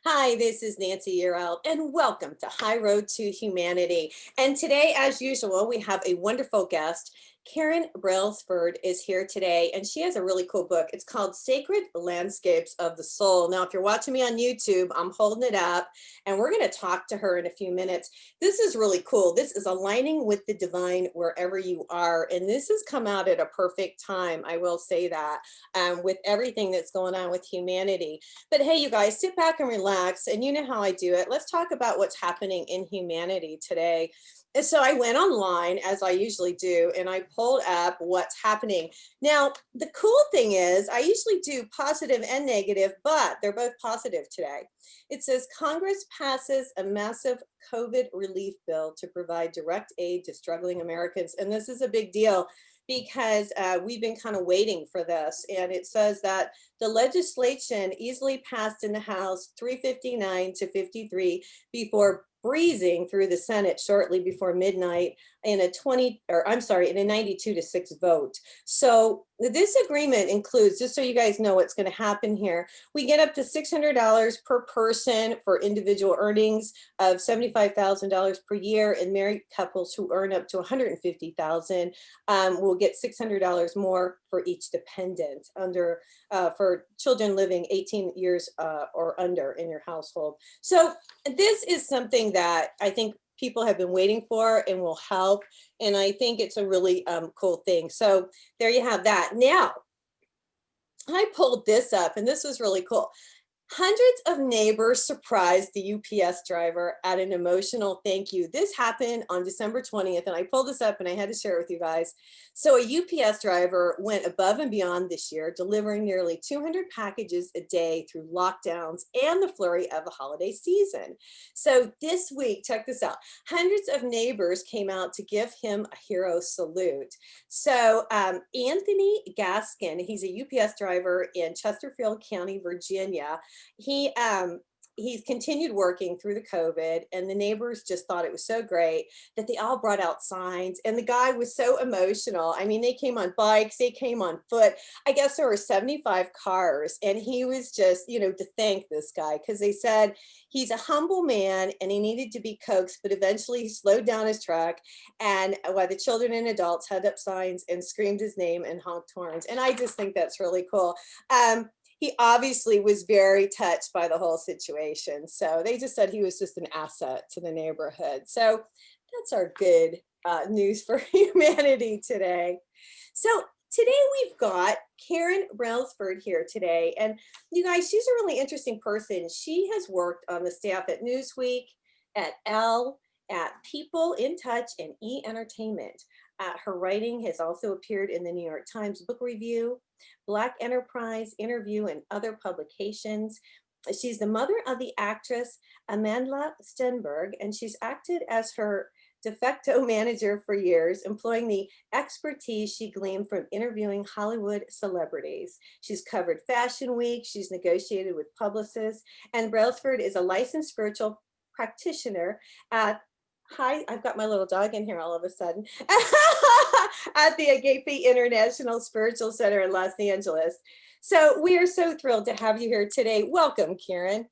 Hi, this is Nancy Yearelt, and welcome to High Road to Humanity. And today, as usual, we have a wonderful guest. Karen Brailsford is here today, and she has a really cool book. It's called Sacred Landscapes of the Soul. Now, if you're watching me on YouTube, I'm holding it up, and we're going to talk to her in a few minutes. This is really cool. This is aligning with the divine wherever you are, and this has come out at a perfect time, I will say that, with everything that's going on with humanity. But hey, you guys, sit back and relax. And you know how I do it. Let's talk about what's happening in humanity today. And so I went online, as I usually do, and I pulled up what's happening. Now, the cool thing is, I usually do positive and negative, but they're both positive today. It says Congress passes a massive COVID relief bill to provide direct aid to struggling Americans. And this is a big deal because we've been kind of waiting for this. And it says that the legislation easily passed in the House 359 to 53 before breezing through the Senate shortly before midnight in a 92 to 6 vote. So this agreement includes, just so you guys know what's going to happen here, we get up to $600 per person for individual earnings of $75,000 per year, and married couples who earn up to $150,000 will get $600 more for each dependent for children living 18 years or under in your household. So this is something that I think people have been waiting for and will help. And I think it's a really cool thing. So there you have that. Now, I pulled this up, and this was really cool. Hundreds of neighbors surprised the UPS driver at an emotional thank you. This happened on December 20th, and I pulled this up and I had to share it with you guys. So a UPS driver went above and beyond this year, delivering nearly 200 packages a day through lockdowns and the flurry of the holiday season. So this week, check this out, hundreds of neighbors came out to give him a hero salute. So Anthony Gaskin, he's a UPS driver in Chesterfield County, Virginia. He's continued working through the COVID, and the neighbors just thought it was so great that they all brought out signs, and the guy was so emotional. I mean, they came on bikes, they came on foot. I guess there were 75 cars, and he was just, to thank this guy, because they said he's a humble man and he needed to be coaxed, but eventually he slowed down his truck, and while the children and adults held up signs and screamed his name and honked horns. And I just think that's really cool. He obviously was very touched by the whole situation. So they just said he was just an asset to the neighborhood. So that's our good news for humanity today. So today we've got Karen Brailsford here today. And you guys, she's a really interesting person. She has worked on the staff at Newsweek, at Elle, at People in Touch, and E! Entertainment. Her writing has also appeared in the New York Times Book Review, Black Enterprise, Interview, and other publications. She's the mother of the actress Amandla Stenberg, and she's acted as her de facto manager for years, employing the expertise she gleaned from interviewing Hollywood celebrities. She's covered Fashion Week, she's negotiated with publicists, and Brailsford is a licensed spiritual practitioner at I've got my little dog in here all of a sudden. At the Agape International Spiritual Center in Los Angeles. So we are so thrilled to have you here today. Welcome, Karen.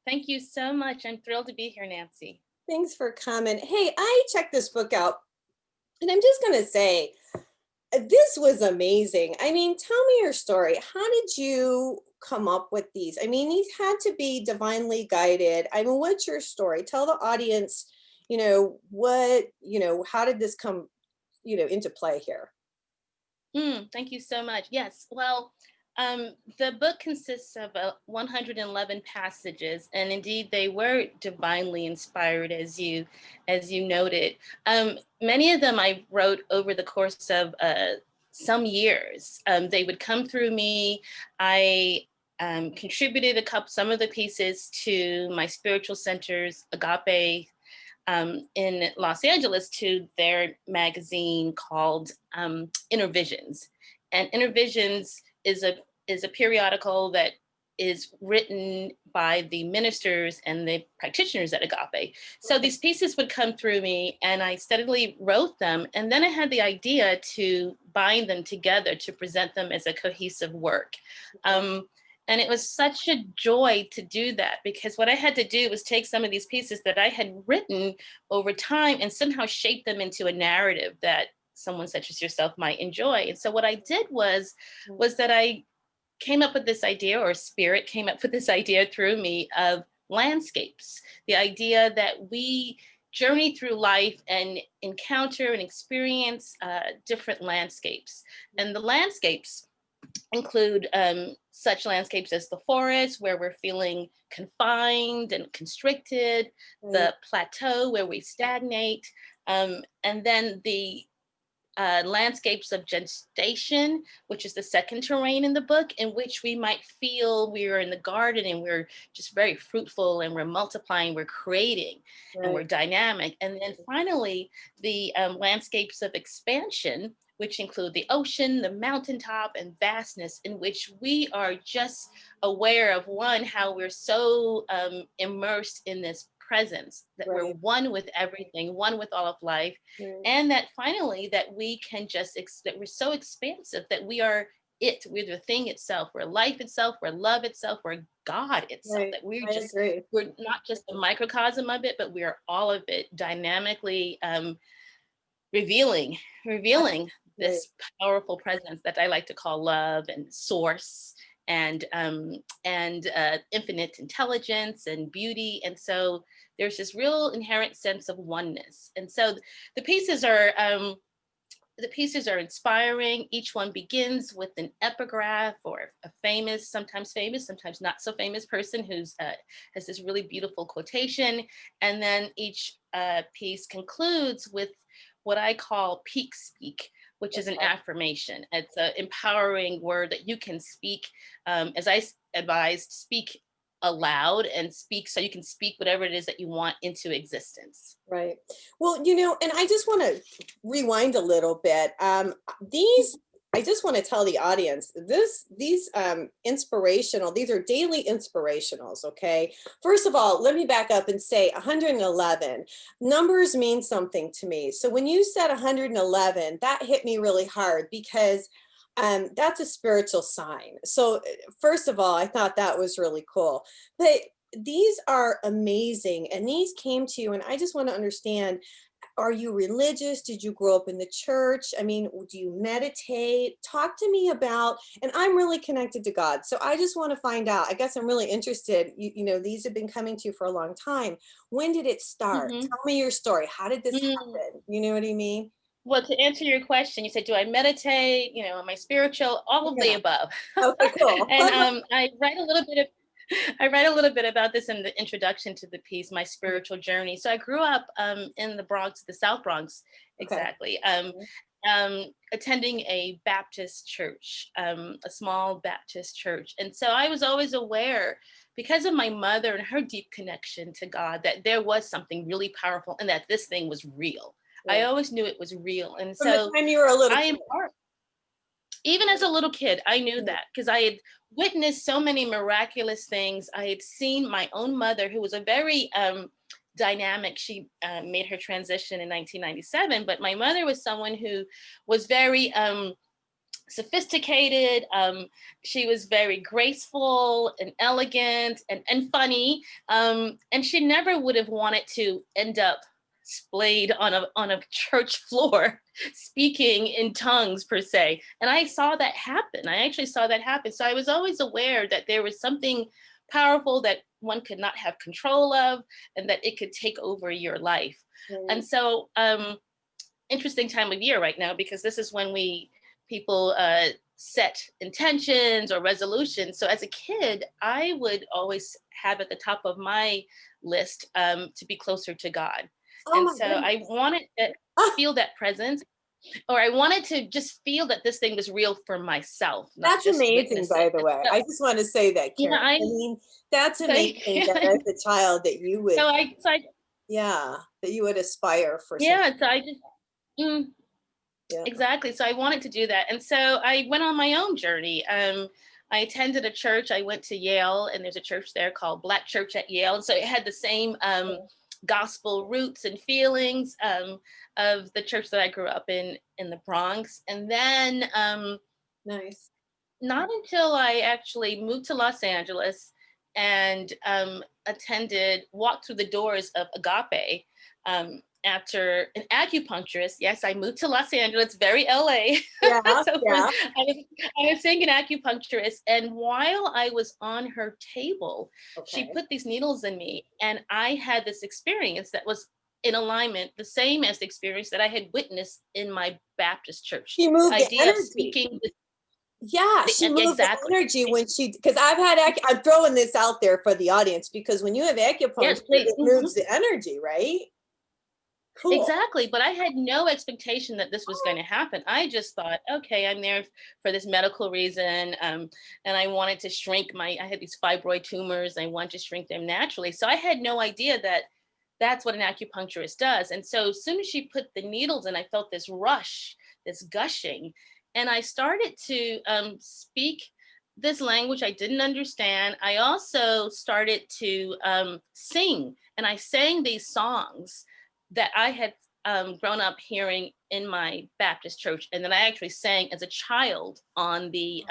Thank you so much. I'm thrilled to be here, Nancy. Thanks for coming. Hey, I checked this book out, and I'm just going to say, this was amazing. I mean, tell me your story. How did you come up with these? I mean, these had to be divinely guided. I mean, what's your story? Tell the audience, how did this come, into play here? Thank you so much. Yes. Well, the book consists of 111 passages, and indeed they were divinely inspired, as you noted. Many of them I wrote over the course of some years. They would come through me. I contributed some of the pieces to my spiritual center's Agape in Los Angeles to their magazine called Inner Visions. And Inner Visions is a periodical that is written by the ministers and the practitioners at Agape. So these pieces would come through me, and I steadily wrote them. And then I had the idea to bind them together to present them as a cohesive work. And it was such a joy to do that, because what I had to do was take some of these pieces that I had written over time and somehow shape them into a narrative that someone such as yourself might enjoy. And so what I did Mm. was that I came up with this idea, or spirit came up with this idea through me, of landscapes. The idea that we journey through life and encounter and experience different landscapes. And the landscapes include such landscapes as the forest, where we're feeling confined and constricted, Right, the plateau, where we stagnate, and then the landscapes of gestation, which is the second terrain in the book, in which we might feel we're in the garden and we're just very fruitful and we're multiplying, we're creating, and we're right, dynamic. And then finally, the landscapes of expansion, which include the ocean, the mountaintop, and vastness, in which we are just aware of, one, how we're so immersed in this presence, that we're right, one with everything, one with all of life, right, and that finally that we can just that we're so expansive that we are we're the thing itself, we're life itself, we're love itself, we're God itself, right. that we're I just, agree. we're not just a microcosm of it, but we are all of it, dynamically revealing revealing Right, this powerful presence that I like to call love and source, and infinite intelligence and beauty. And so there's this real inherent sense of oneness. And so the pieces are the pieces are inspiring. Each one begins with an epigraph or a famous, sometimes not so famous person who's has this really beautiful quotation. And then each piece concludes with what I call peak speak, which is an okay, affirmation. It's an empowering word that you can speak, as advised, speak aloud, and speak so you can speak whatever it is that you want into existence. right. Well, and I just want to rewind a little bit. These, I just want to tell the audience these inspirational, these are daily inspirationals. Okay. First of all, let me back up and say 111 numbers mean something to me. So when you said 111, that hit me really hard because that's a spiritual sign. So, first of all, I thought that was really cool. But these are amazing. And these came to you. And I just want to understand, are you religious? Did you grow up in the church? I mean, do you meditate? Talk to me about, and I'm really connected to God. So I just want to find out. I guess I'm really interested. These have been coming to you for a long time. When did it start? Mhm. Tell me your story. How did this Mm. happen? You know what I mean? Well, to answer your question, you said, do I meditate? Am I spiritual? All of the Yeah. above. Okay, cool. And I write a little bit about this in the introduction to the piece, my spiritual journey. So I grew up in the Bronx, the South Bronx, Okay. exactly. Attending a Baptist church, a small Baptist church. And so I was always aware, because of my mother and her deep connection to God, that there was something really powerful and that this thing was real. I Right. always knew it was real. And From the so time you were a little I kid. am part, even as a little kid, I knew Mm. that because I had witnessed so many miraculous things. I had seen my own mother, who was a very dynamic. She made her transition in 1997, but my mother was someone who was very sophisticated. She was very graceful and elegant and funny. And she never would have wanted to end up splayed on a church floor speaking in tongues per se. And I saw that happen. I actually saw that happen. So I was always aware that there was something powerful that one could not have control of, and that it could take over your life. And Right. so interesting time of year right now, because this is when we people set intentions or resolutions. So as a kid, I would always have at the top of my list to be closer to God. Oh And my so I goodness. wanted to Ah, feel that presence, or I wanted to just feel that this thing was real for myself, not that's just amazing, witness it. by the And way. so, I just want to say that, yeah, Karen. I mean, that's thank amazing you. that as a child that you would, So I yeah, that you would aspire for something. yeah, so I just mm, Yeah. exactly. So I wanted to do that. And so I went on my own journey. I attended a church. I went to Yale, and there's a church there called Black Church at Yale. And so it had the same gospel roots and feelings of the church that I grew up in the Bronx. And then Nice. not until I actually moved to Los Angeles and walked through the doors of Agape after an acupuncturist. Yes, I moved to Los Angeles, very LA. Yeah, so yeah. I was seeing an acupuncturist, and while I was on her table, she Okay. put these needles in me, and I had this experience that was in alignment, the same as the experience that I had witnessed in my Baptist church. She The moved the idea of energy. speaking Yeah, she moved the exactly. energy when she, because I'm throwing this out there for the audience because when you have Yes, acupuncture, please. it moves the energy, right? Cool. Exactly. But I had no expectation that this was going to happen. I just thought, okay, I'm there for this medical reason. And I wanted to shrink I had these fibroid tumors. I wanted to shrink them naturally. So I had no idea that that's what an acupuncturist does. And so as soon as she put the needles in, I felt this rush, this gushing. And I started to speak this language I didn't understand. I also started to sing, and I sang these songs that I had grown up hearing in my Baptist church, and then I actually sang as a child on the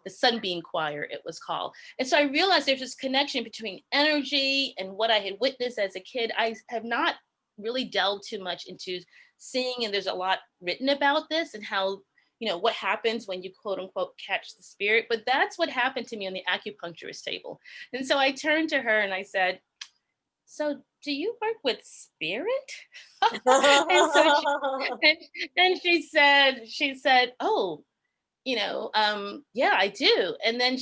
Sunbeam Choir, it was called. And so I realized there's this connection between energy and what I had witnessed as a kid. I have not really delved too much into seeing, and there's a lot written about this and how, what happens when you quote unquote catch the spirit. But that's what happened to me on the acupuncturist table. And so I turned to her and I said, so do you work with spirit? and so she, and, and she said, oh, yeah, I do. And then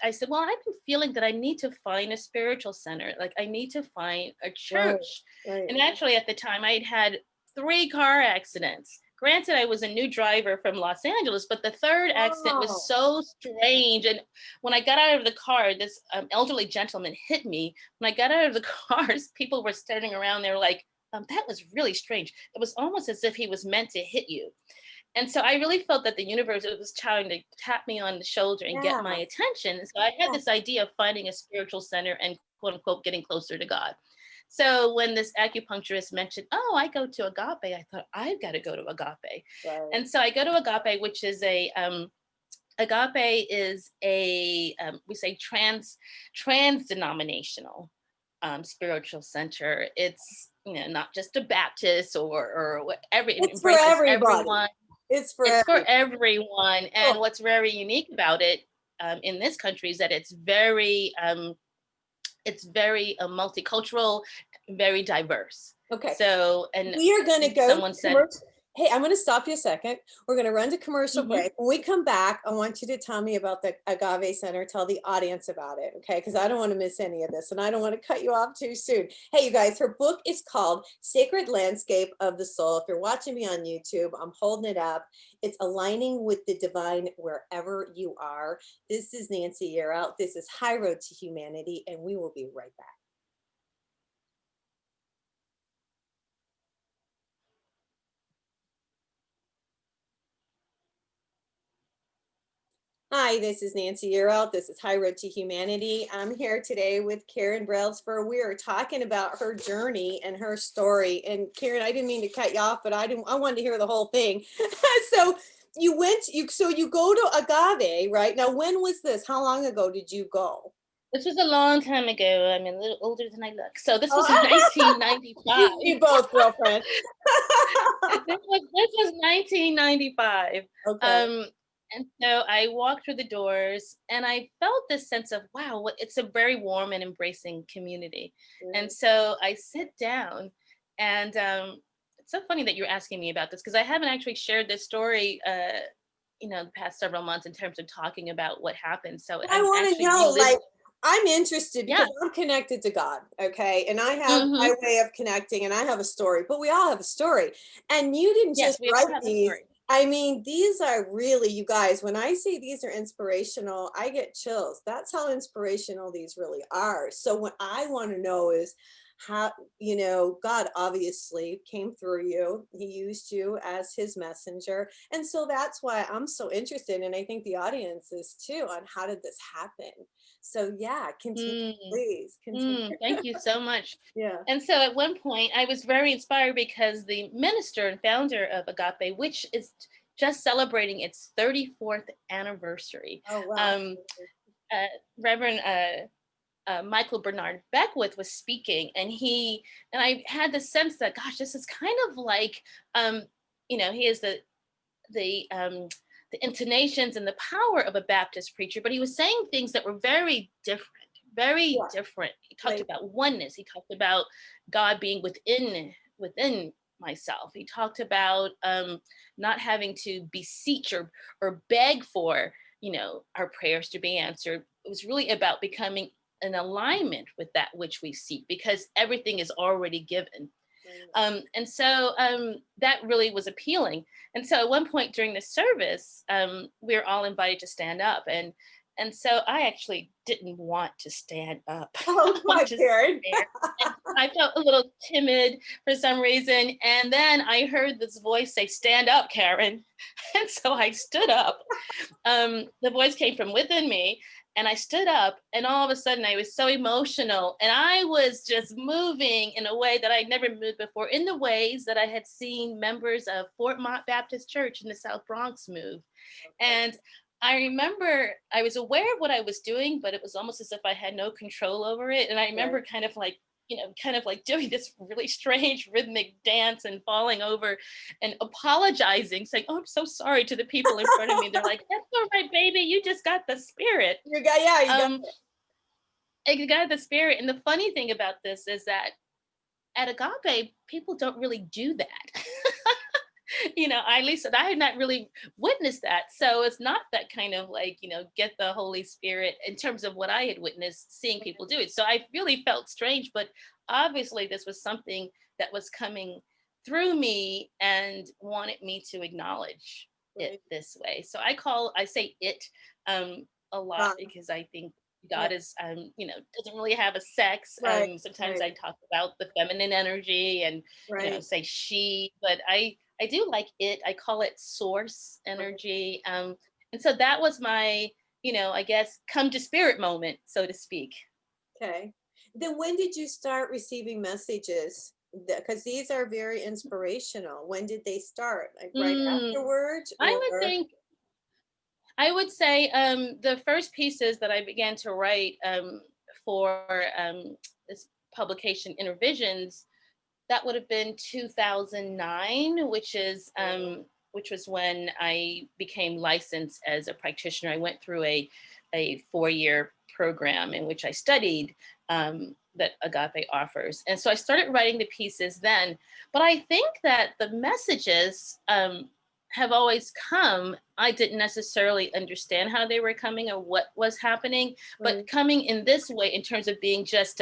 I said, well, I've been feeling that I need to find a spiritual center. Like I need to find a Right, church. right. And actually at the time I had 3 car accidents. Granted, I was a new driver from Los Angeles, but the third accident was Wow. so strange. And when I got out of the car, this elderly gentleman hit me. When I got out of the cars, people were standing around. They were like, that was really strange. It was almost as if he was meant to hit you. And so I really felt that the universe was trying to tap me on the shoulder and get my Yeah, attention. And so I had yeah. this idea of finding a spiritual center and quote unquote getting closer to God. So when this acupuncturist mentioned, oh, I go to Agape, I thought I've got to go to Agape. Right. And so I go to Agape, which is Agape is we say trans denominational spiritual center. It's not just a Baptist or whatever. It It's for embraces everybody. everyone. It's for It's for everybody. everyone. And Cool. what's very unique about it in this country is that it's very multicultural, very diverse. Okay. So, and We are going to go to someone said, commercial. Hey, I'm going to stop you a second. We're going to run to commercial mhm, break. When we come back, I want you to tell me about the Agave Center. Tell the audience about it, okay? Because I don't want to miss any of this and I don't want to cut you off too soon. Hey, you guys, her book is called Sacred Landscape of the Soul. If you're watching me on YouTube, I'm holding it up. It's aligning with the divine wherever you are. This is Nancy Yearout. This is High Road to Humanity, and we will be right back. Hi, this is Nancy Yearout. This is High Road to Humanity. I'm here today with Karen Brailsford. We are talking about her journey and her story. And Karen, I didn't mean to cut you off, but I wanted to hear the whole thing. So you go to Agave, right? Now, when was this? How long ago did you go? this was a long time ago. I'm a little older than I look. So this was in Oh, 1995. you both, girlfriend. This was 1995. Okay. Um, and so I walked through the doors and I felt this sense of, wow, it's a very warm and embracing community. And Mm. so I sit down and it's so funny that you're asking me about this because I haven't actually shared this story, the past several months in terms of talking about what happened. So I I'm want to actually know, reliving. like, I'm interested Yeah. because I'm connected to God, okay? And I have Hmm. my way of connecting and I have a story, but we all have a story. And you didn't Yes, just we write all have a these. story. I mean, these are really, you guys, when I say these are inspirational, I get chills. That's how inspirational these really are. So what I want to know is how, God obviously came through you. He used you as his messenger. And so that's why I'm so interested. And I think the audience is too, on how did this happen? So yeah, continue, Mm. please continue. Thank you so much. Yeah. And so at one point, I was very inspired because the minister and founder of Agape, which is just celebrating its 34th anniversary. Oh, wow. Um, Reverend Michael Bernard Beckwith was speaking, and I had the sense that, gosh, this is kind of like, um, he is the um, the intonations and the power of a Baptist preacher, but he was saying things that were very different, very Yeah, different. He talked right. about oneness. He talked about God being within myself. He talked about not having to beseech or beg for our prayers to be answered. It was really about becoming in alignment with that which we seek, because everything is already given. Right. And so that really was appealing. And so at one point during the service, we were all invited to stand up, and so I actually didn't want to stand up. Oh, I my wanted to sit Karen. there. And I felt a little timid for some reason, and then I heard this voice say, "Stand up, Karen." And so I stood up. The voice came from within me, and I stood up, and all of a sudden I was so emotional, and I was just moving in a way that I'd never moved before, in the ways that I had seen members of Fort Mott Baptist Church in the South Bronx move. Okay. And I remember I was aware of what I was doing, but it was almost as if I had no control over it. And I Right. remember kind of like doing this really strange rhythmic dance and falling over and apologizing, saying, "Oh, I'm so sorry," to the people in front of me. They're like, "That's all right, baby. You just got the spirit." You got, yeah, you got Um, you got the spirit. And the funny thing about this is that at Agape, people don't really do that. At least I had not really witnessed that. So it's not that kind of like, get the Holy Spirit in terms of what I had witnessed, seeing people do it. So I really felt strange, but obviously this was something that was coming through me and wanted me to acknowledge it right. this way. So I say it a lot Uh, because I think yeah, God is, doesn't really have a sex. right, Sometimes right, I talk about the feminine energy and, right, say she, but I do like it. I call it source right. energy. And so that was my, I guess, come to spirit moment, so to speak. Okay. Then when did you start receiving messages? Because these are very inspirational. When did they start? Like right Mm, afterwards, I or would think, I would say the first pieces that I began to write for this publication, Intervisions, that would have been 2009, which was when I became licensed as a practitioner. I went through a 4-year program in which I studied that Agape offers, and so I started writing the pieces then. But I think that the messages have always come. I didn't necessarily understand how they were coming or what was happening, but right, coming in this way, in terms of being just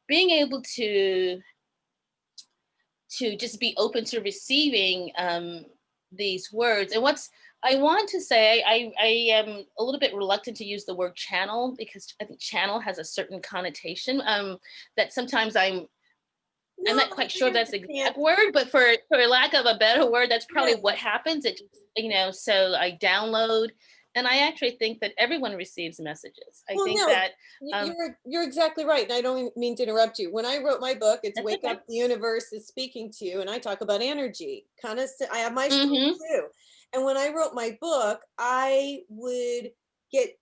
being able to just be open to receiving these words. And what's I want to say, I am a little bit reluctant to use the word channel, because I think channel has a certain connotation that sometimes I'm no, not quite I sure that's the understand. exact word, but for lack of a better word, that's probably Yeah. what happens. It just, so I download, and I actually think that everyone receives messages. I Well, think no, that um, you're exactly right, and I don't mean to interrupt you. When I wrote my book, it's that's "Wake okay. Up, the Universe is Speaking to You," and I talk about energy. Kind of, I have my story Mm-hmm. too. And when I wrote my book, I would get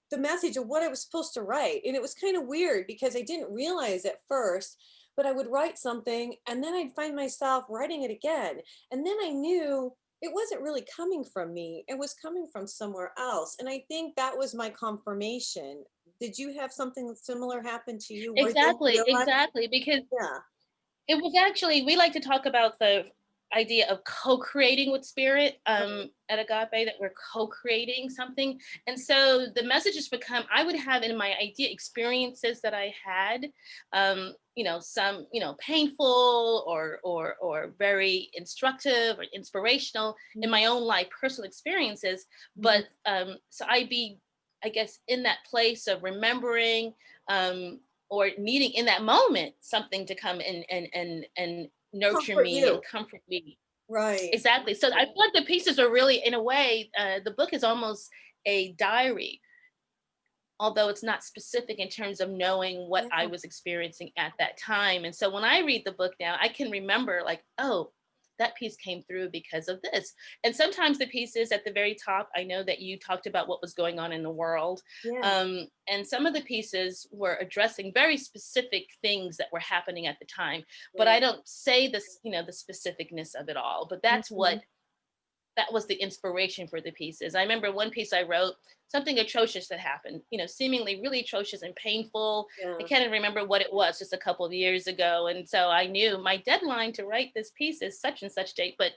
the message of what I was supposed to write, and it was kind of weird because I didn't realize at first. But I would write something, and then I'd find myself writing it again, and then I knew it wasn't really coming from me, it was coming from somewhere else. And I think that was my confirmation. Did you have something similar happen to you where then you Exactly, realized? exactly. Because Yeah. it was actually, we like to talk about the idea of co-creating with spirit Right. at Agape, that we're co-creating something. And so the messages become, I would have in my idea experiences that I had, some, painful or very instructive or inspirational in Mhm. my own life, personal experiences. Mhm. But so I'd be, I guess, in that place of remembering or needing in that moment something to come and nurture Comfort me and you. comfort me. Right. Exactly. So I feel like the pieces are really, in a way, the book is almost a diary, although it's not specific in terms of knowing what I Yeah. was experiencing at that time. And so when I read the book now, I can remember, like, oh, that piece came through because of this. And sometimes the pieces at the very top, I know that you talked about what was going on in the world. Yeah. And some of the pieces were addressing very specific things that were happening at the time. But I Right. don't say this, the specificness of it all. But that's what Mhm. that was the inspiration for the pieces. I remember one piece I wrote, something atrocious that happened, seemingly really atrocious and painful. I Yeah. can't even remember what it was just a couple of years ago. And so I knew my deadline to write this piece is such and such date, but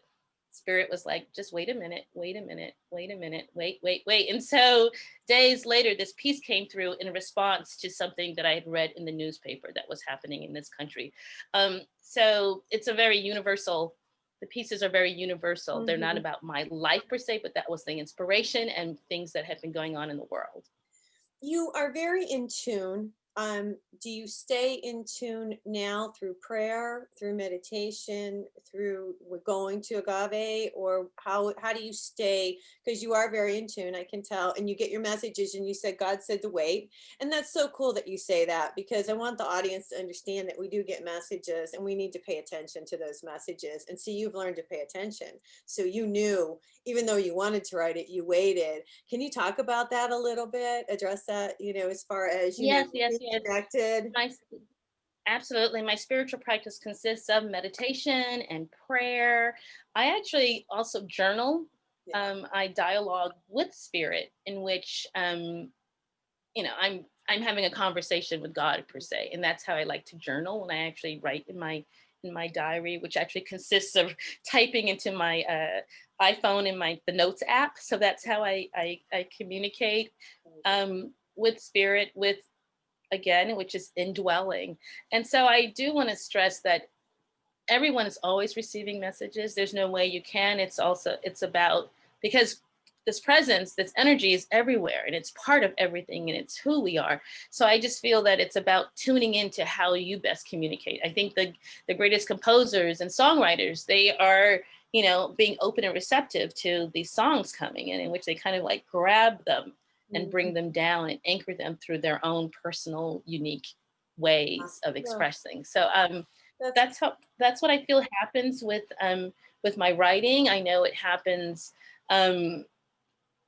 Spirit was like, just wait a minute, wait a minute, wait a minute, wait, wait, wait. And so days later, this piece came through in response to something that I had read in the newspaper that was happening in this country. So it's a very universal, the pieces are very universal. They're not Mhm. about my life per se, but that was the inspiration and things that have been going on in the world. You are very in tune. Do you stay in tune now through prayer, through meditation, through going to agave, or how do you stay? Because you are very in tune, I can tell, and you get your messages. And you said God said to wait, and that's so cool that you say that, because I want the audience to understand that we do get messages, and we need to pay attention to those messages. And see, you've learned to pay attention, so you knew, even though you wanted to write it, you waited. Can you talk about that a little bit? Address that, as far as, Yes, yes, being yes. connected. My Absolutely. My spiritual practice consists of meditation and prayer. I actually also journal. Yeah. I dialogue with spirit, in which I'm having a conversation with God per se, and that's how I like to journal when I actually write in my diary, which actually consists of typing into my iPhone in the notes app. So that's how I communicate with spirit, with, again, which is indwelling. And so I do want to stress that everyone is always receiving messages. There's no way you can. It's about, because this presence, this energy is everywhere, and it's part of everything, and it's who we are. So I just feel that it's about tuning into how you best communicate. I think the greatest composers and songwriters, they are, being open and receptive to these songs coming in which they kind of like grab them and Mhm. bring them down and anchor them through their own personal, unique ways of Yeah, expressing. So that's that's what I feel happens with my writing. I know it happens. um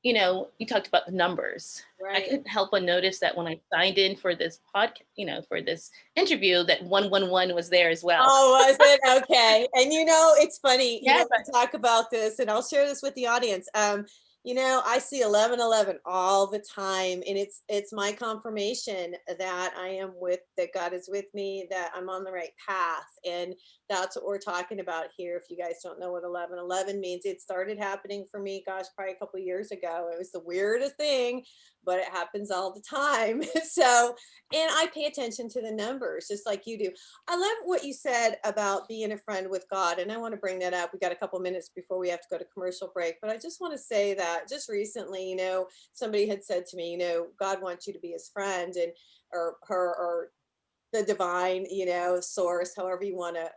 you talked about the numbers. I right. couldn't help but notice that when I signed in for this podcast, for this interview, that 111 was there as well. Oh, was it? Okay. And it's funny, Yeah, we talk about this, and I'll share this with the audience. I see 1111 all the time, and it's my confirmation that I am that God is with me, that I'm on the right path. And that's what we're talking about here. If you guys don't know what 1111 means, it started happening for me, gosh, probably a couple years ago. It was the weirdest thing, but it happens all the time. So, and I pay attention to the numbers just like you do. I love what you said about being a friend with God. And I want to bring that up. We got a couple minutes before we have to go to commercial break. But I just want to say that just recently, somebody had said to me, God wants you to be his friend, and or her, or the divine, source, however you want to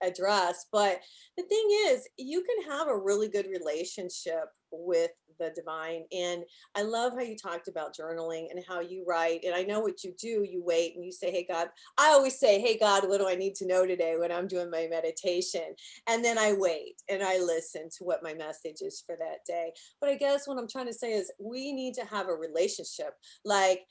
address. But the thing is, you can have a really good relationship with the divine. And I love how you talked about journaling and how you write. And I know what you do. You wait and you say, hey, God, I always say, hey, God, what do I need to know today when I'm doing my meditation? And then I wait and I listen to what my message is for that day. But I guess what I'm trying to say is we need to have a relationship, like,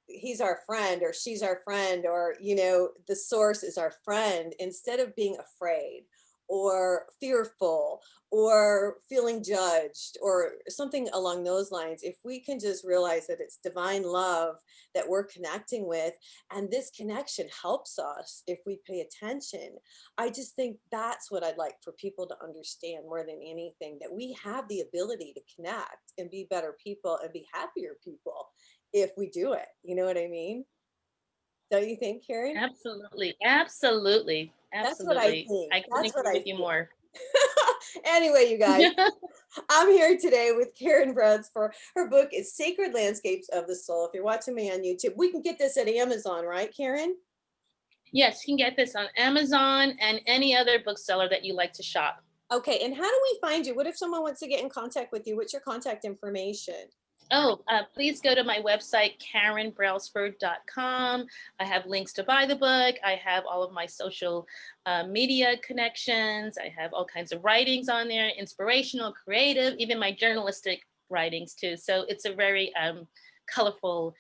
he's our friend or she's our friend, or the source is our friend, instead of being afraid or fearful or feeling judged or something along those lines. If we can just realize that it's divine love that we're connecting with, and this connection helps us if we pay attention. I just think that's what I'd like for people to understand more than anything, that we have the ability to connect and be better people and be happier people if we do it. You know what I mean? Don't you think, Karen? absolutely, absolutely, That's what I absolutely. think. I couldn't That's what agree I with you feel. more. Anyway, you guys, I'm here today with Karen Bruns for her book is Sacred Landscapes of the Soul. If you're watching me on YouTube, we can get this at Amazon, right, Karen? Yes, you can get this on Amazon and any other bookseller that you like to shop. Okay, and how do we find you? What if someone wants to get in contact with you? What's your contact information? Oh, please go to my website, KarenBrailsford.com. I have links to buy the book. I have all of my social media connections. I have all kinds of writings on there, inspirational, creative, even my journalistic writings too. So it's a very colorful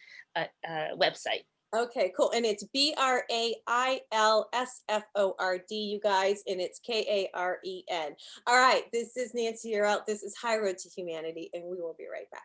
website. Okay, cool. And it's Brailsford, you guys, and it's Karen. All right, this is Nancy. You're out. This is High Road to Humanity, and we will be right back.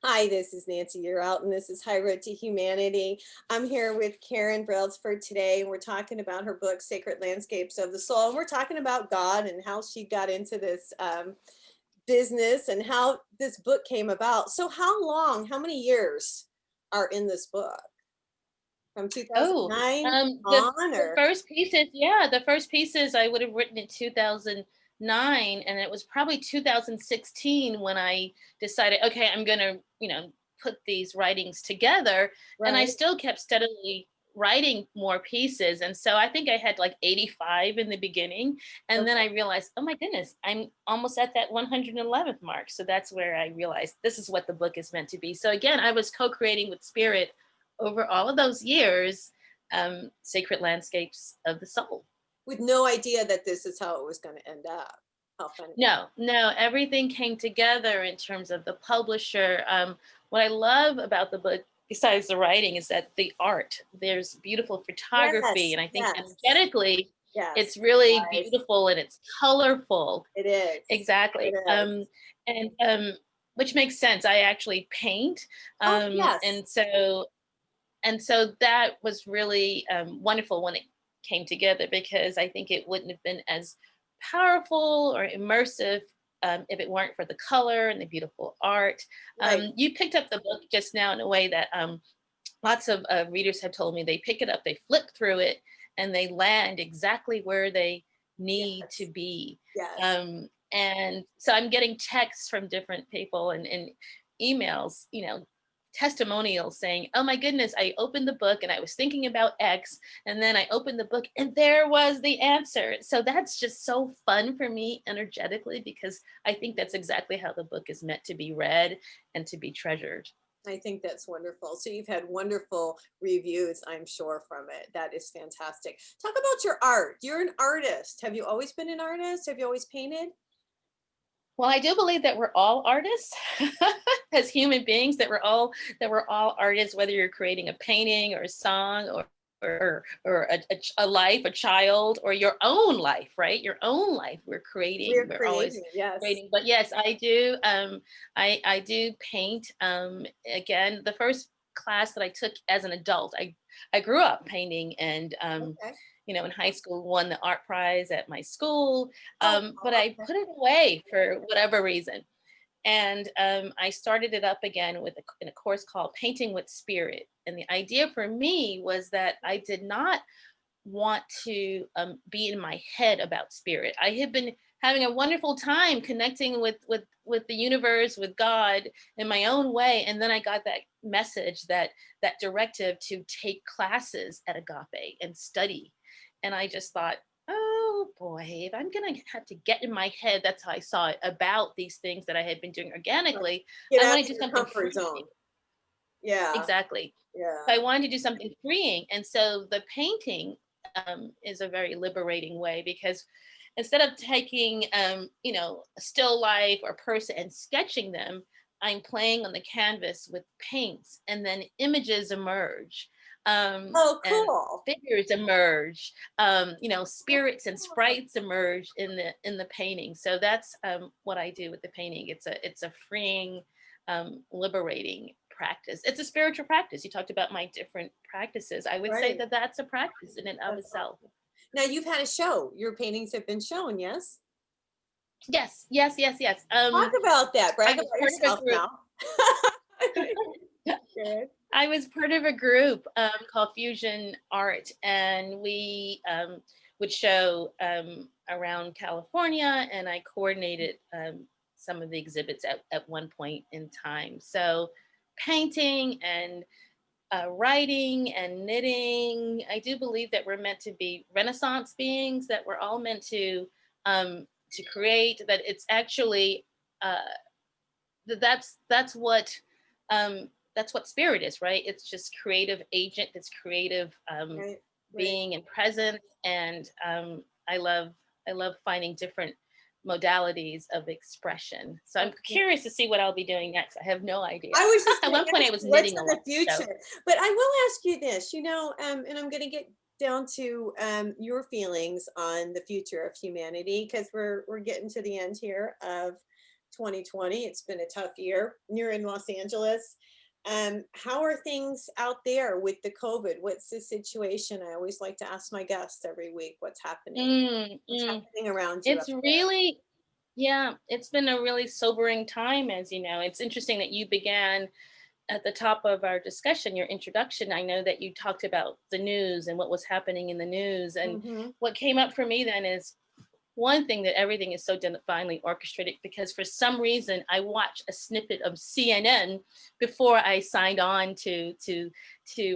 Hi, this is Nancy. You're out, and this is High Road to Humanity. I'm here with Karen Brailsford today, and we're talking about her book, Sacred Landscapes of the Soul. And we're talking about God and how she got into this business and how this book came about. So, how many years are in this book? From Oh, 2009 the on, the or first pieces, yeah, the first pieces I would have written in 2009, and it was probably 2016 when I decided, okay, I'm gonna, put these writings together, and I right? still kept steadily writing more pieces, and so I think I had like 85 in the beginning, and then I Okay. realized, oh my goodness, I'm almost at that 111th mark. So that's where I realized this is what the book is meant to be. So again, I was co-creating with Spirit over all of those years, Sacred Landscapes of the Soul. With no idea that this is how it was going to end up. How funny. No, no, everything came together in terms of the publisher. What I love about the book, besides the writing, is that the art. There's beautiful photography, Yes, and I think yes, energetically, yes. it's really Guys, beautiful and it's colorful. it is. It Exactly. is. And which makes sense. I actually paint, Oh, um, yes. and so and so that was really wonderful when it came together, because I think it wouldn't have been as powerful or immersive if it weren't for the color and the beautiful art. Right. You picked up the book just now in a way that lots of readers have told me. They pick it up, they flip through it, and they land exactly where they need to Yes. be. Yes. And so I'm getting texts from different people and emails, testimonials saying, oh my goodness, I opened the book and I was thinking about X, and then I opened the book and there was the answer. So that's just so fun for me energetically, because I think that's exactly how the book is meant to be read and to be treasured. I think that's wonderful. So you've had wonderful reviews, I'm sure, from it. That is fantastic. Talk about your art. You're an artist. Have you always been an artist? Have you always painted? Well, I do believe that we're all artists as human beings, that we're all artists, whether you're creating a painting or a song or a life, a child, or your own life, right? Your own life. We're creating. We're We're always creating, yes. creating. But yes, I do. I do paint. Again, the first class that I took as an adult, I grew up painting, and Okay. in high school won the art prize at my school, Oh, but I okay. put it away for whatever reason. And I started it up again in a course called Painting with Spirit. And the idea for me was that I did not want to be in my head about spirit. I had been having a wonderful time connecting with the universe, with God, in my own way, and then I got that message, that directive to take classes at Agape and study, and I just thought, oh boy, if I'm gonna have to get in my head, that's how I saw it, about these things that I had been doing Right. organically. Get I out want of to do your something comfort free. zone. Yeah. Exactly. So I Yeah. wanted to do something freeing. And so the painting is a very liberating way, because instead of taking, a still life or person and sketching them, I'm playing on the canvas with paints, and then images emerge, Oh, and cool. figures emerge, Oh, spirits and cool. sprites emerge in the painting. So that's what I do with the painting. It's a freeing, liberating practice. It's a spiritual practice. You talked about my different practices. I would say Right. that that's a practice in and of That's itself. awesome. Now you've had a show. Your paintings have been shown, yes? Yes, yes, yes, yes. Talk about that. I Brag was about part of a yourself group. now. Good. I was part of a group called Fusion Art, and we would show around California, and I coordinated some of the exhibits at one point in time. So painting and writing and knitting. I do believe that we're meant to be Renaissance beings, that we're all meant to create, that it's actually uh, that's what spirit is, right? It's just creative agent, it's creative Right. Right. being and presence. And I love finding different modalities of expression. So I'm Okay. curious to see what I'll be doing next. I have no idea. I was just At going one to point I ask was you, what's knitting in a the lot. So future? But I will ask you this, and I'm going to get down to your feelings on the future of humanity, because we're getting to the end here of 2020. It's been a tough year. You're in Los Angeles. How are things out there with the COVID? What's the situation? I always like to ask my guests every week, what's happening? mm, What's mm. happening around you up It's there? really, yeah, it's been a really sobering time, as you know. It's interesting that you began at the top of our discussion, your introduction. I know that you talked about the news and what was happening in the news. And Hmm. what came up for me then is one thing, that everything is so divinely orchestrated, because for some reason I watched a snippet of CNN before I signed on to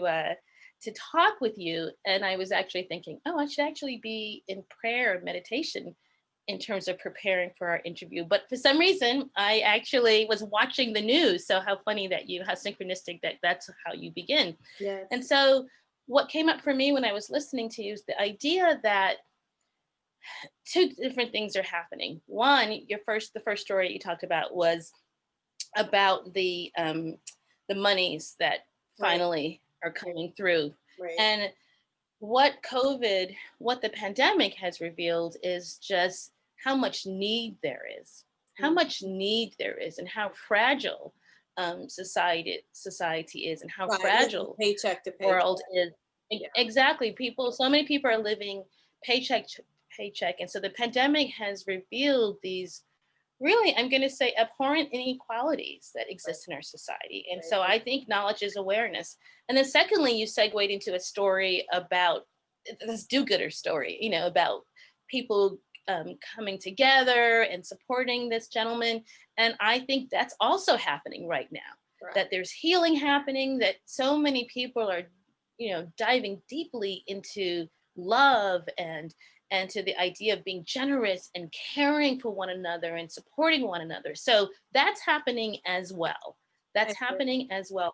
uh, to talk with you, and I was actually thinking, oh, I should actually be in prayer and meditation in terms of preparing for our interview. But for some reason, I actually was watching the news. So how funny that how synchronistic that that's how you begin. Yes. And so what came up for me when I was listening to you is the idea that two different things are happening. One, the first story you talked about was about the monies that Right. finally are coming through. Right. And what the pandemic has revealed is just how much need there is, Mm. and how fragile society is, and how Right. Living fragile paycheck to the world paycheck. is. Yeah. Exactly. So many people are living paycheck to paycheck. And so the pandemic has revealed these really, I'm going to say, abhorrent inequalities that Right. exist in our society. And Right. so I think knowledge is awareness. And then secondly, you segued into a story about this do-gooder story, about people coming together and supporting this gentleman. And I think that's also happening right now, Right. that there's healing happening, that so many people are, diving deeply into love and to the idea of being generous and caring for one another and supporting one another. So that's happening as well. I That's agree. happening as well.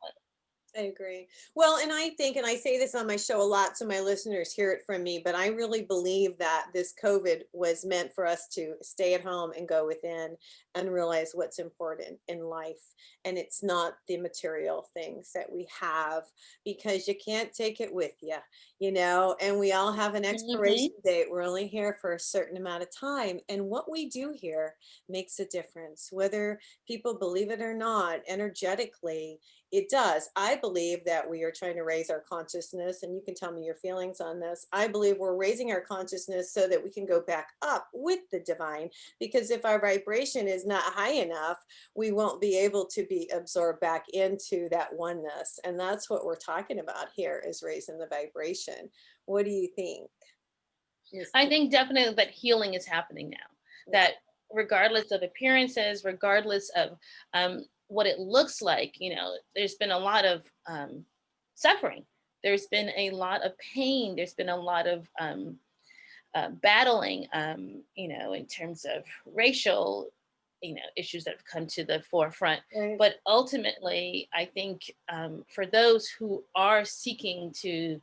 I agree. Well, and I think, and I say this on my show a lot, so my listeners hear it from me, but I really believe that this COVID was meant for us to stay at home and go within and realize what's important in life. And it's not the material things that we have, because you can't take it with you, and we all have an Hmm. expiration date. We're only here for a certain amount of time. And what we do here makes a difference, whether people believe it or not, energetically it does. I believe that we are trying to raise our consciousness, and you can tell me your feelings on this. I believe we're raising our consciousness so that we can go back up with the divine, because if our vibration is not high enough, we won't be able to be absorbed back into that oneness. And that's what we're talking about here, is raising the vibration. What do you think, Miss I Kim? think definitely that healing is happening now. Yeah. That regardless of appearances, regardless of what it looks like, there's been a lot of suffering. There's been a lot of pain. There's been a lot of battling, in terms of racial, issues that have come to the forefront. Right. But ultimately, I think for those who are seeking to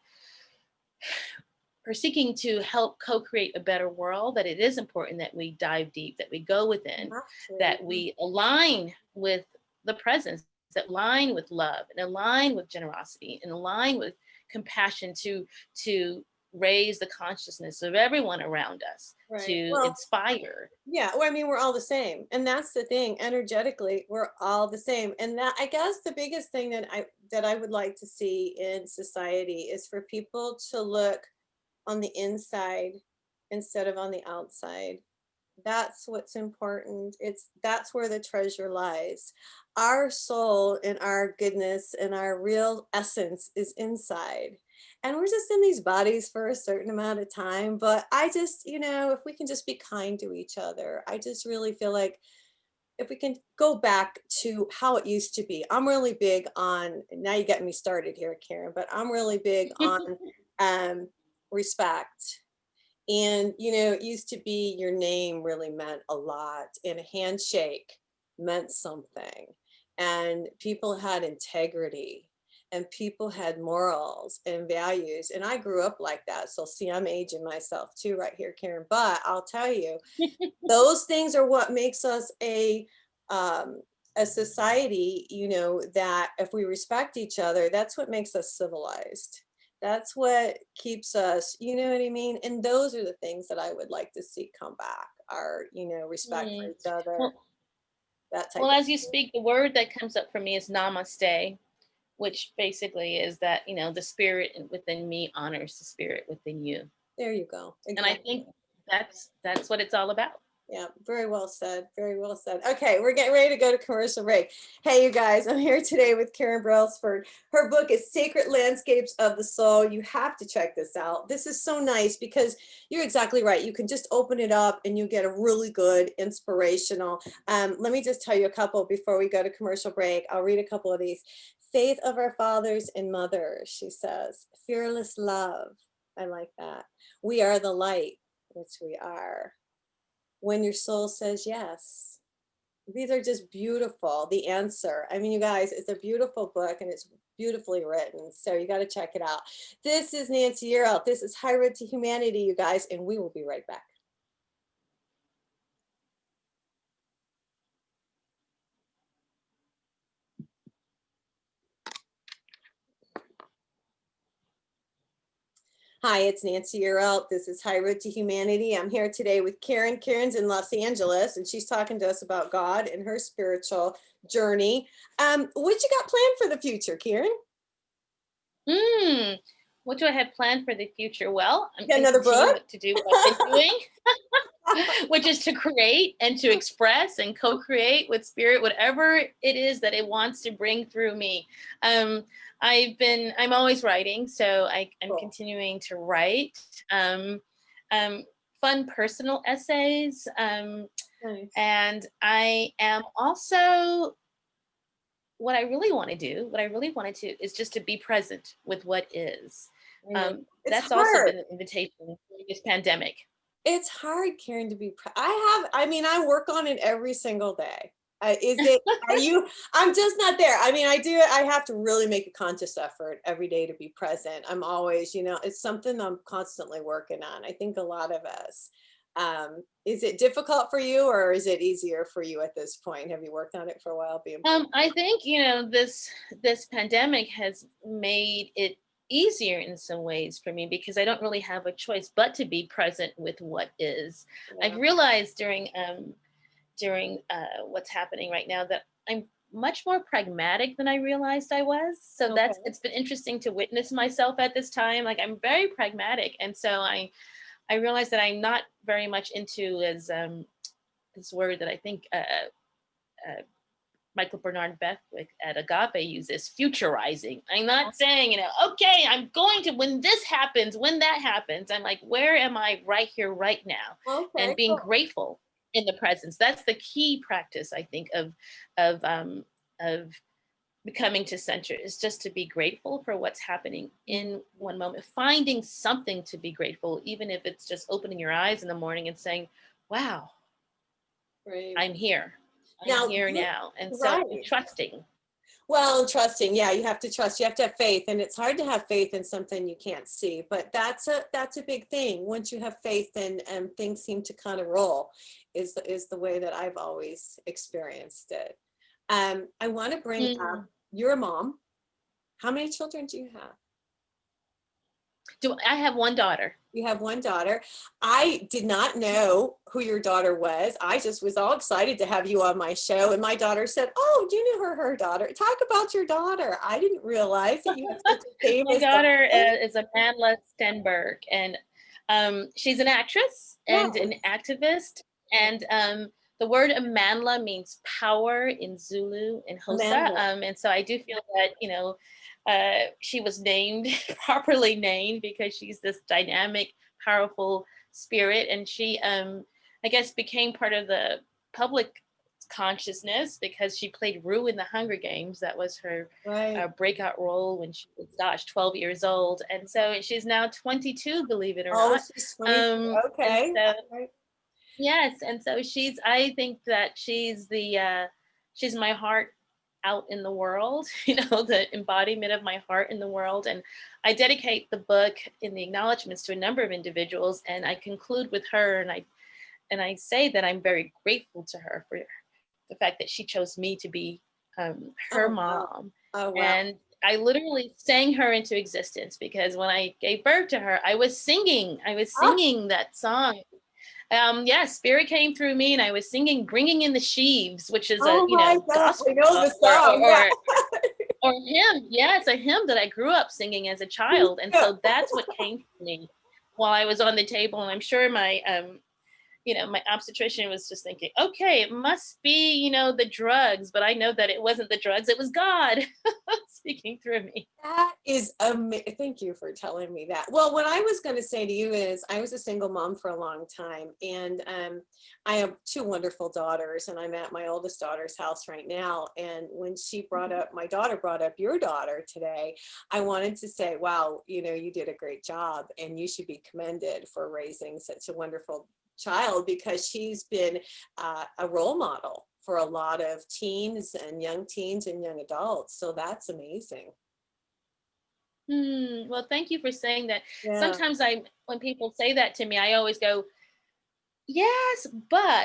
help co-create a better world, that it is important that we dive deep, that we go within, Have to. that we align with the presence, that align with love and align with generosity and align with compassion to raise the consciousness of everyone around us, Right. to Well, inspire. yeah, well, I mean, we're all the same. And that's the thing. Energetically, we're all the same. And that, I guess, the biggest thing that I would like to see in society is for people to look on the inside instead of on the outside. That's what's important. That's where the treasure lies. Our soul and our goodness and our real essence is inside. And we're just in these bodies for a certain amount of time. But I just, if we can just be kind to each other, I just really feel like if we can go back to how it used to be. I'm really big on, now you get me started here, Karen, but I'm really big on um, respect. And, it used to be your name really meant a lot, and a handshake meant something. And people had integrity, and people had morals and values. And I grew up like that. So, see, I'm aging myself too, right here, Karen. But I'll tell you, those things are what makes us um, a society, that if we respect each other, that's what makes us civilized. That's what keeps us, you know what I mean? And those are the things that I would like to see come back, are, respect for Mm. each other, Well, that type well, of as you thing. speak, the word that comes up for me is namaste, which basically is that, the spirit within me honors the spirit within you. There you go. And I Exactly. think that's what it's all about. Yeah, very well said. Very well said. Okay, we're getting ready to go to commercial break. Hey, you guys, I'm here today with Karen Brailsford. Her book is Sacred Landscapes of the Soul. You have to check this out. This is so nice because you're exactly right. You can just open it up and you get a really good inspirational. Let me just tell you a couple before we go to commercial break. I'll read a couple of these. Faith of our fathers and mothers, she says. Fearless love. I like that. We are the light, which we are. When your soul says yes. These are just beautiful. The answer. I mean, you guys, it's a beautiful book and it's beautifully written. So you got to check it out. This is Nancy Yearout. This is High Road to Humanity, you guys, and we will be right back. Hi, it's Nancy Yearout. This is High Road to Humanity. I'm here today with Karen. Karen's in Los Angeles, and she's talking to us about God and her spiritual journey. What you got planned for the future, Karen? Mm. What do I have planned for the future? Well, I'm You got going to another continue book? to do what I've been doing, which is to create and to express and co-create with spirit, whatever it is that it wants to bring through me. Um, I'm always writing, so I'm Cool. continuing to write um, um, fun personal essays. Nice. And I am also, what I really want to do is just to be present with what is. I know. It's That's also hard. been an invitation during this pandemic. It's hard, Karen, to be. I mean, I work on it every single day. Is it? Are you? I'm just not there. I mean, I do. I have to really make a conscious effort every day to be present. I'm always, it's something I'm constantly working on. I think a lot of us. Is it difficult for you, or is it easier for you at this point? Have you worked on it for a while? Being present? I think this pandemic has made it easier in some ways for me because I don't really have a choice but to be present with what is. I've Yeah. realized during what's happening right now that I'm much more pragmatic than I realized I was. So Okay. it's been interesting to witness myself at this time. Like I'm very pragmatic, and so I realized that I'm not very much into as this word that I think uh, Michael Bernard Beckwith at Agape uses, futurizing. I'm not saying, okay, I'm going to, when this happens, when that happens, I'm like, where am I right here, right now? And Okay. being Cool. grateful in the presence. That's the key practice, I think, of of becoming to center, is just to be grateful for what's happening in one moment, finding something to be grateful, even if it's just opening your eyes in the morning and saying, wow, Great. I'm here. I'm Now, here now. And so right. trusting. Well, and trusting, yeah, you have to trust. You have to have faith, and it's hard to have faith in something you can't see. But that's a big thing. Once you have faith, and things seem to kind of roll, is the way that I've always experienced it. I want to bring up. Mm. You're a mom. How many children do you have? Do I have one daughter? You have one daughter. I did not know who your daughter was. I just was all excited to have you on my show. And my daughter said, "Oh, do you know her daughter? Talk about your daughter." I didn't realize that you have such a My famous daughter daughter. is Amanda Stenberg, and she's an actress and an Yes. activist. And the word Amandla means power in Zulu and Xhosa. Amanda. And so I do feel that, she was named, properly named, because she's this dynamic, powerful spirit. And she, I guess, became part of the public consciousness because she played Rue in the Hunger Games. That was her Right. breakout role when she was, gosh, 12 years old. And so she's now 22, believe it or Oh, not. she's 22. And Okay. so, All right. yes. And so I think that she's my heart out in the world, the embodiment of my heart in the world. And I dedicate the book in the acknowledgments to a number of individuals. And I conclude with her, and I say that I'm very grateful to her for the fact that she chose me to be her Oh, wow. mom. Oh, wow. And I literally sang her into existence because when I gave birth to her, I was singing. I was Ah, singing that song. Yes, spirit came through me, and I was singing "Bringing in the Sheaves," which is a oh my God. I gospel know song, the song. Yeah. or hymn. Yeah, it's a hymn that I grew up singing as a child, and Yeah. so that's what came to me while I was on the table. And I'm sure my obstetrician was just thinking, okay, it must be, the drugs, but I know that it wasn't the drugs, it was God speaking through me. That is amazing. Thank you for telling me that. Well, what I was going to say to you is I was a single mom for a long time, and I have two wonderful daughters, and I'm at my oldest daughter's house right now. And when my daughter brought up your daughter today, I wanted to say, wow, you did a great job, and you should be commended for raising such a wonderful child, because she's been a role model for a lot of teens and young adults. So that's amazing. Well, thank you for saying that. Yeah. Sometimes when people say that to me, I always go, yes,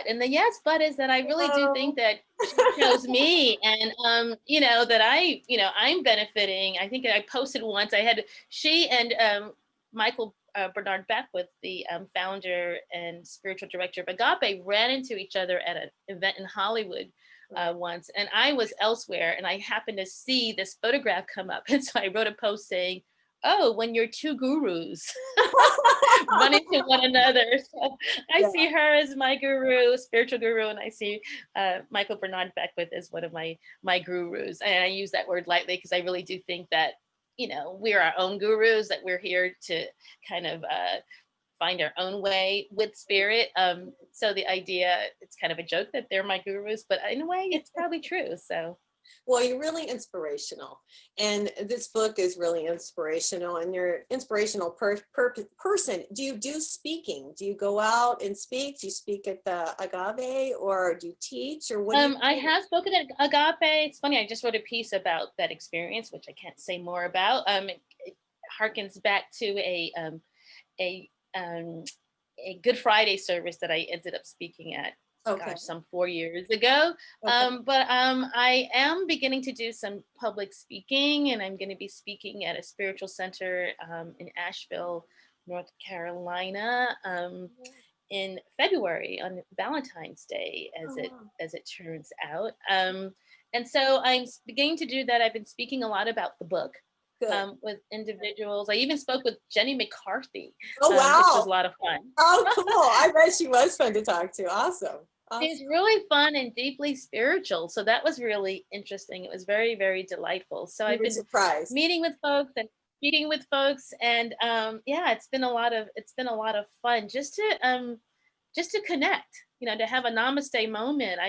and the yes, but is that I really do think Oh, that she chose me, and that I'm benefiting. I think I posted once. I had she and Michael Bernard Beckwith, the founder and spiritual director of Agape, ran into each other at an event in Hollywood once, and I was elsewhere, and I happened to see this photograph come up, and so I wrote a post saying, "Oh, when you're two gurus run into one another." So I yeah. see her as my guru, spiritual guru, and I see Michael Bernard Beckwith as one of my gurus. And I use that word lightly because I really do think that we're our own gurus, that we're here to kind of find our own way with spirit. So the idea, it's kind of a joke that they're my gurus, but in a way, it's probably true. So. Well, you're really inspirational, and this book is really inspirational, and you're an inspirational person. Do you do speaking? Do you go out and speak? Do you speak at the Agave, or do you teach, or what do you I do? have spoken at Agape. It's funny. I just wrote a piece about that experience, which I can't say more about. It harkens back to a um, a Good Friday service that I ended up speaking at, Okay. gosh, some 4 years ago. Okay. But I am beginning to do some public speaking, and I'm going to be speaking at a spiritual center in Asheville, North Carolina, in February on Valentine's Day, Oh, wow. as it turns out. And so I'm beginning to do that. I've been speaking a lot about the book Good. with individuals. I even spoke with Jenny McCarthy, Oh, which was wow. a lot of fun. Oh, cool. I bet she was fun to talk to. Awesome. She's Awesome. really fun and deeply spiritual. So that was really interesting. It was very, very delightful. So You I've were been surprised. meeting with folks and speaking with folks, and yeah, it's been a lot of fun just to connect, to have a namaste moment.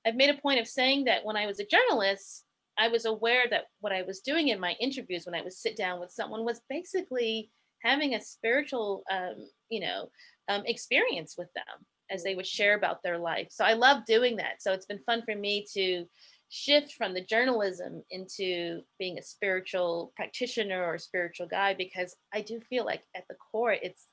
I've made a point of saying that when I was a journalist, I was aware that what I was doing in my interviews when I would sit down with someone was basically having a spiritual experience with them as they would share about their life. So I love doing that. So it's been fun for me to shift from the journalism into being a spiritual practitioner or spiritual guide, because I do feel like at the core it's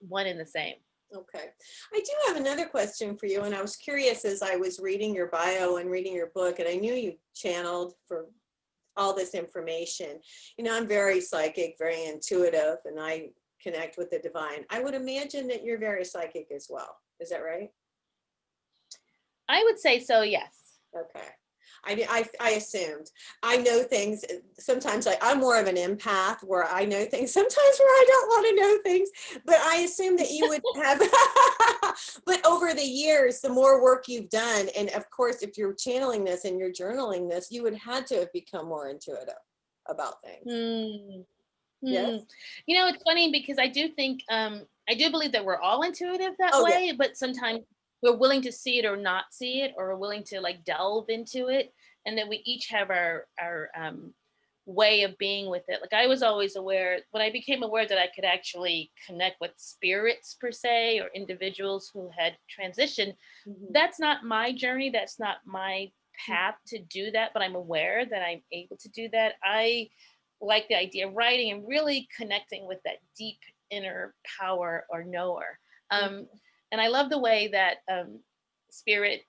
one and the same. Okay. I do have another question for you. And I was curious as I was reading your bio and reading your book, and I knew you channeled for all this information. I'm very psychic, very intuitive, and I connect with the divine. I would imagine that you're very psychic as well. Is that right? I would say so, yes. Okay. I assumed. I know things sometimes. I'm more of an empath where I know things sometimes where I don't want to know things, but I assume that you would have. But over the years, the more work you've done, and of course, if you're channeling this and you're journaling this, you would had to have become more intuitive about things. Hmm. Yes? Hmm. It's funny because I do think I do believe that we're all intuitive that Oh, yeah. way, but sometimes we're willing to see it or not see it, or we're willing to like delve into it, and that we each have our way of being with it. Like I was always aware when I became aware that I could actually connect with spirits per se, or individuals who had transitioned. Mhm. That's not my journey, that's not my path to do that, but I'm aware that I'm able to do that. I like the idea of writing and really connecting with that deep inner power or knower. um, Mhm. and I love the way that spirit,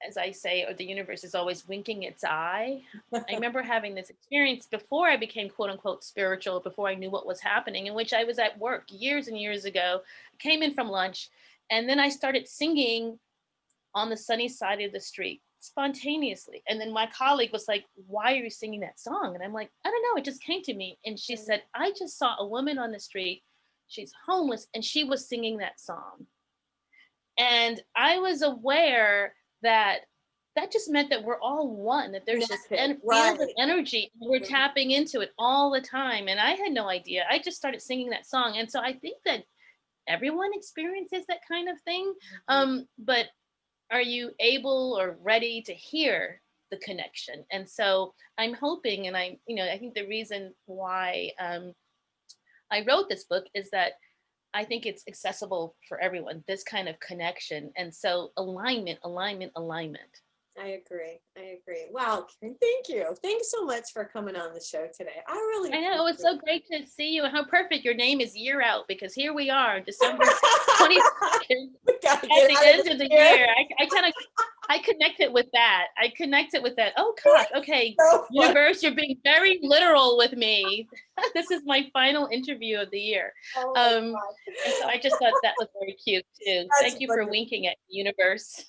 as I say, or the universe is always winking its eye. I remember having this experience before I became quote unquote spiritual, before I knew what was happening, in which I was at work years and years ago, came in from lunch, and then I started singing on the sunny side of the street spontaneously. And then my colleague was like, "Why are you singing that song?" And I'm like, "I don't know. It just came to me." And she said, "I just saw a woman on the street. She's homeless, and she was singing that song." And I was aware that that just meant that we're all one, that there's this Connected, field of right. energy, and we're tapping into it all the time. And I had no idea. I just started singing that song. And so I think that everyone experiences that kind of thing. Mhm. But are you able or ready to hear the connection? And so I'm hoping, and I think the reason why I wrote this book is that I think it's accessible for everyone, this kind of connection. And so alignment, alignment, alignment. I agree. I agree. Wow, Karen, thank you. Thanks so much for coming on the show today. I really I know, it's appreciate so great to see you, and how perfect your name is Year Out, because here we are, December 22nd, We gotta at get the out of end this of the year. year. I kind of I connect it with that. I connect it with that. Oh gosh, okay. So fun. Universe, you're being very literal with me. This is my final interview of the year. Oh my Um, God. and so I just thought that was very cute too. That's Thank you for wonderful. winking at the universe.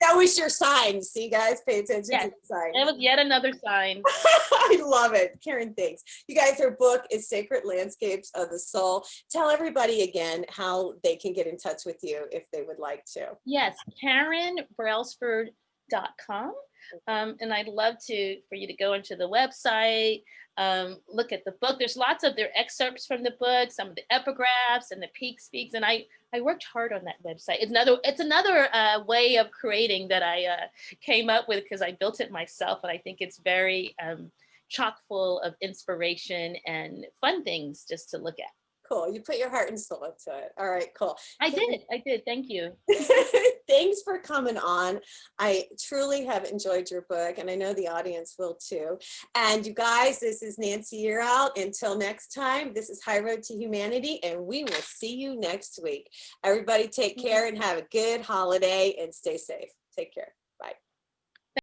That was your sign. See, guys, pay attention to Yes, the that signs. was yet another sign. I love it. Karen, thanks. You guys, her book is Sacred Landscapes of the Soul. Tell everybody again how they can get in touch with you if they would like to. Yes, KarenBrailsford.com. And I'd love for you to go into the website, look at the book. There's lots of their excerpts from the book, some of the epigraphs and the peak speaks. And I worked hard on that website. It's another way of creating that I came up with, because I built it myself, and I think it's very chock full of inspiration and fun things just to look at. Cool. You put your heart and soul into it. All right, cool. Karen, I did. Thank you. thanks for coming on. I truly have enjoyed your book, and I know the audience will too. And you guys, this is Nancy Year Out. Until next time, this is High Road to Humanity, and we will see you next week. Everybody take care and have a good holiday and stay safe. Take care.